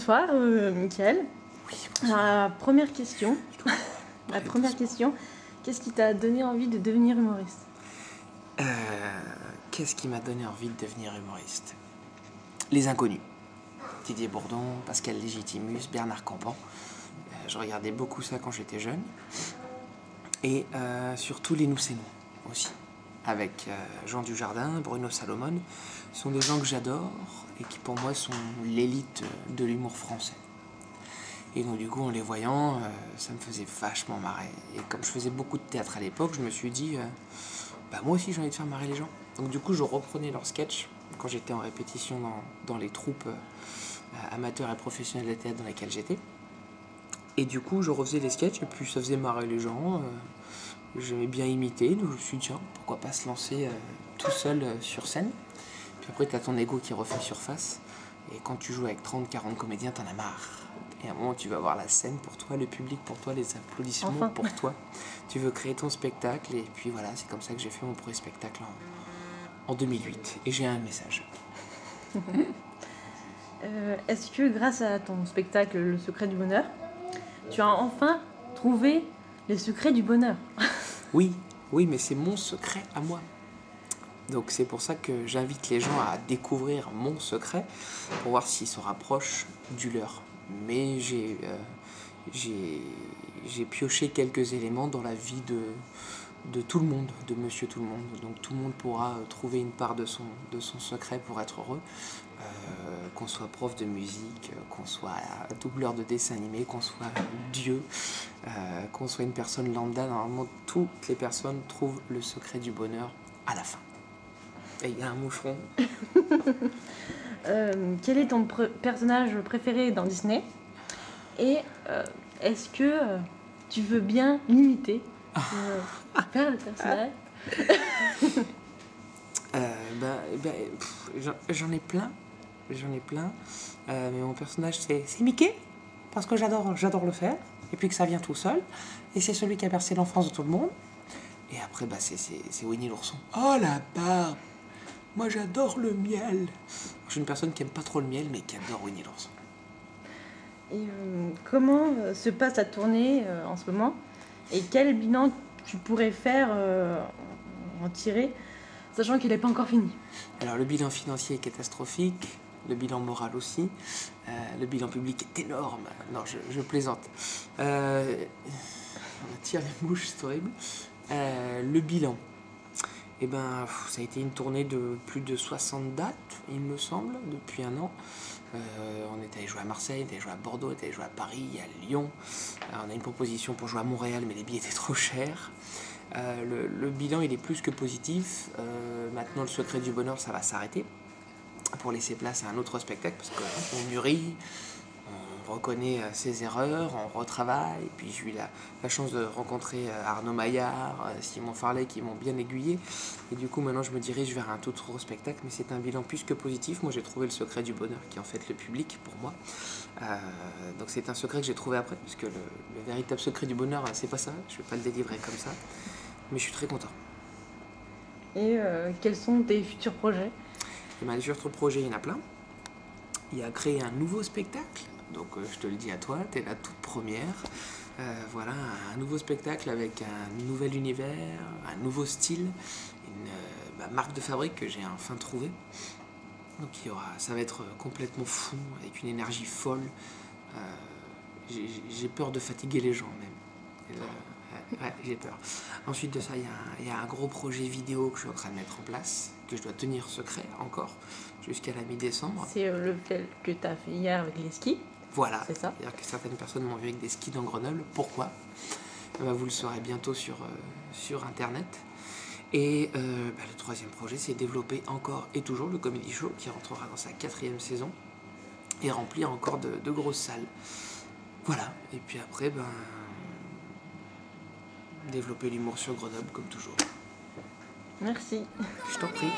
bonsoir, Mickaël. Oui, Première question. La première question, qu'est-ce qui t'a donné envie de devenir humoriste? Qu'est-ce qui m'a donné envie de devenir humoriste? Les Inconnus. Didier Bourdon, Pascal Légitimus, Bernard Campan. Je regardais beaucoup ça quand j'étais jeune. Et surtout les Nous c'est nous aussi. Avec Jean Dujardin, Bruno Salomon. Ce sont des gens que j'adore et qui pour moi sont l'élite de l'humour français. Et donc du coup en les voyant, ça me faisait vachement marrer. Et comme je faisais beaucoup de théâtre à l'époque, je me suis dit, moi aussi j'ai envie de faire marrer les gens. Donc du coup je reprenais leurs sketchs quand j'étais en répétition dans les troupes amateurs et professionnels de théâtre dans lesquelles j'étais. Et du coup je refaisais les sketchs et puis ça faisait marrer les gens. J'aimais bien imiter, donc je me suis dit tiens, pourquoi pas se lancer tout seul sur scène. Puis après t'as ton ego qui refait surface. Et quand tu joues avec 30-40 comédiens, t'en as marre. Et à un moment, tu vas voir la scène pour toi, le public pour toi, les applaudissements pour toi. Tu veux créer ton spectacle. Et puis voilà, c'est comme ça que j'ai fait mon premier spectacle en 2008. Et j'ai un message. Est-ce que grâce à ton spectacle Le Secret du Bonheur, tu as enfin trouvé les secrets du bonheur? Oui, mais c'est mon secret à moi. Donc c'est pour ça que j'invite les gens à découvrir mon secret pour voir s'ils se rapprochent du leur. Mais j'ai pioché quelques éléments dans la vie de tout le monde, de Monsieur Tout le Monde. Donc tout le monde pourra trouver une part de son secret pour être heureux. Qu'on soit prof de musique, qu'on soit doubleur de dessin animé, qu'on soit Dieu, qu'on soit une personne lambda. Normalement, toutes les personnes trouvent le secret du bonheur à la fin. Et il y a un moucheron. Quel est ton personnage préféré dans Disney? Et est-ce que tu veux bien l'imiter? Faire le personnage? J'en ai plein. Mais mon personnage, c'est Mickey. Parce que j'adore le faire. Et puis que ça vient tout seul. Et c'est celui qui a bercé l'enfance de tout le monde. Et après, c'est Winnie l'ourson. Oh la barbe! Moi, j'adore le miel. Je suis une personne qui aime pas trop le miel, mais qui adore Winnie l'ourson. Et comment se passe la tournée en ce moment? Et quel bilan tu pourrais faire en tirer, sachant qu'il n'est pas encore fini? Alors, le bilan financier est catastrophique. Le bilan moral aussi. Le bilan public est énorme. Non, je plaisante. On tire les mouches, c'est horrible. Le bilan. Ça a été une tournée de plus de 60 dates, il me semble, depuis un an. On est allé jouer à Marseille, on est allé jouer à Bordeaux, on est allé jouer à Paris, à Lyon. On a une proposition pour jouer à Montréal, mais les billets étaient trop chers. Le bilan, il est plus que positif. Maintenant, le secret du bonheur, ça va s'arrêter pour laisser place à un autre spectacle, parce qu'on mûrit. On reconnaît ses erreurs, on retravaille. Et puis j'ai eu la chance de rencontrer Arnaud Maillard, Simon Farley qui m'ont bien aiguillé. Et du coup maintenant je me dirige vers un tout autre spectacle, mais c'est un bilan plus que positif. Moi j'ai trouvé le secret du bonheur qui est en fait le public pour moi. Donc c'est un secret que j'ai trouvé après, puisque le véritable secret du bonheur c'est pas ça, je vais pas le délivrer comme ça. Mais je suis très content. Et quels sont tes futurs projets? Les futurs projets, il y en a plein. Il y a créé un nouveau spectacle. Donc je te le dis à toi, t'es la toute première. Voilà, un nouveau spectacle avec un nouvel univers, un nouveau style, une marque de fabrique que j'ai enfin trouvée. Donc ça va être complètement fou, avec une énergie folle. J'ai peur de fatiguer les gens même. Ouais, j'ai peur. Ensuite de ça, il y a un gros projet vidéo que je suis en train de mettre en place, que je dois tenir secret encore, jusqu'à la mi-décembre. C'est le fait que tu as fait hier avec les skis. Voilà, c'est ça. C'est-à-dire que certaines personnes m'ont vu avec des skis dans Grenoble. Pourquoi? Vous le saurez bientôt sur Internet. Et le troisième projet, c'est développer encore et toujours le Comedy Show, qui rentrera dans sa 4e saison, et remplir encore de grosses salles. Voilà, et puis après, développer l'humour sur Grenoble, comme toujours. Merci. Je t'en prie.